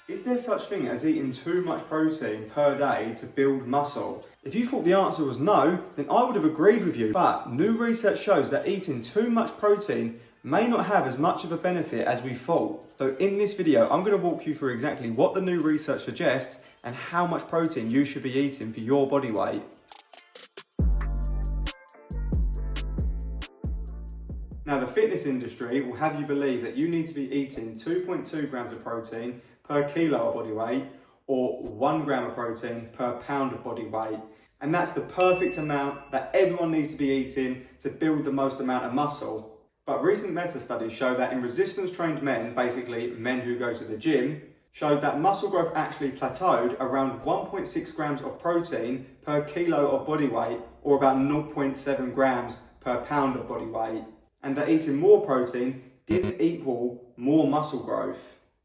Is there such thing as eating too much protein per day to build muscle? If you thought the answer was no, then I would have agreed with you. But new research shows that eating too much protein may not have as much of a benefit as we thought. So in this video, I'm going to walk you through exactly what the new research suggests and how much protein you should be eating for your body weight. Now, the fitness industry will have you believe that you need to be eating 2.2 grams of protein per kilo of body weight or 1 gram of protein per pound of body weight. And that's the perfect amount that everyone needs to be eating to build the most amount of muscle. But recent meta-studies show that in resistance trained men, basically men who go to the gym, showed that muscle growth actually plateaued around 1.6 grams of protein per kilo of body weight or about 0.7 grams per pound of body weight. And that eating more protein didn't equal more muscle growth.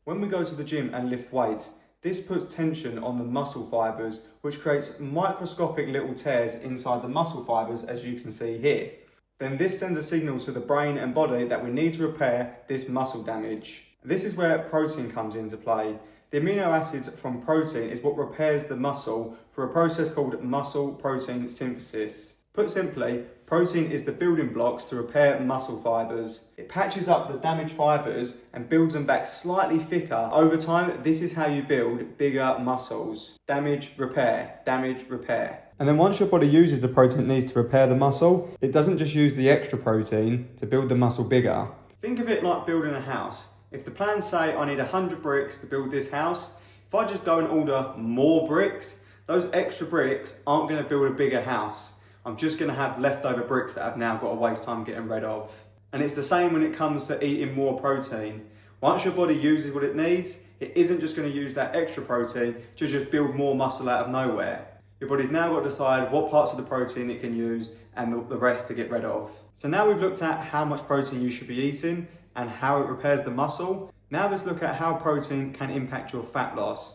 When we go to the gym and lift weights, this puts tension on the muscle fibers, which creates microscopic little tears inside the muscle fibers, as you can see here. Then this sends a signal to the brain and body that we need to repair this muscle damage. This is where protein comes into play. The amino acids from protein is what repairs the muscle through a process called muscle protein synthesis. Put simply, protein is the building blocks to repair muscle fibers. It patches up the damaged fibers and builds them back slightly thicker. Over time, this is how you build bigger muscles. Damage, repair, damage, repair. And then once your body uses the protein it needs to repair the muscle, it doesn't just use the extra protein to build the muscle bigger. Think of it like building a house. If the plans say I need 100 bricks to build this house, if I just go and order more bricks, those extra bricks aren't going to build a bigger house. I'm just going to have leftover bricks that I've now got to waste time getting rid of. And it's the same when it comes to eating more protein. Once your body uses what it needs, it isn't just going to use that extra protein to just build more muscle out of nowhere. Your body's now got to decide what parts of the protein it can use and the rest to get rid of. So now we've looked at how much protein you should be eating and how it repairs the muscle. Now let's look at how protein can impact your fat loss.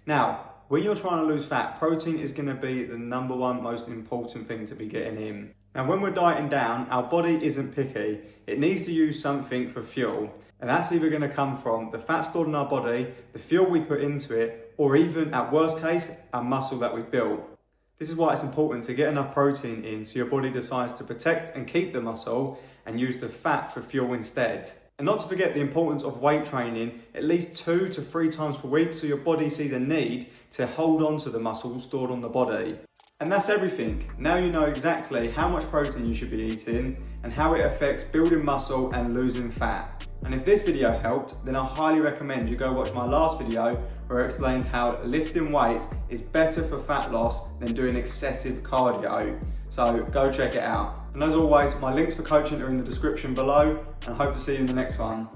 Now, when you're trying to lose fat, protein is going to be the number one most important thing to be getting in. Now, when we're dieting down, our body isn't picky. It needs to use something for fuel. And that's either going to come from the fat stored in our body, the fuel we put into it, or even, at worst case, our muscle that we've built. This is why it's important to get enough protein in so your body decides to protect and keep the muscle and use the fat for fuel instead. And not to forget the importance of weight training at least 2 to 3 times per week so your body sees a need to hold on to the muscle stored on the body. And that's everything. Now you know exactly how much protein you should be eating and how it affects building muscle and losing fat. And if this video helped, then I highly recommend you go watch my last video where I explained how lifting weights is better for fat loss than doing excessive cardio. So go check it out. And as always, my links for coaching are in the description below, and I hope to see you in the next one.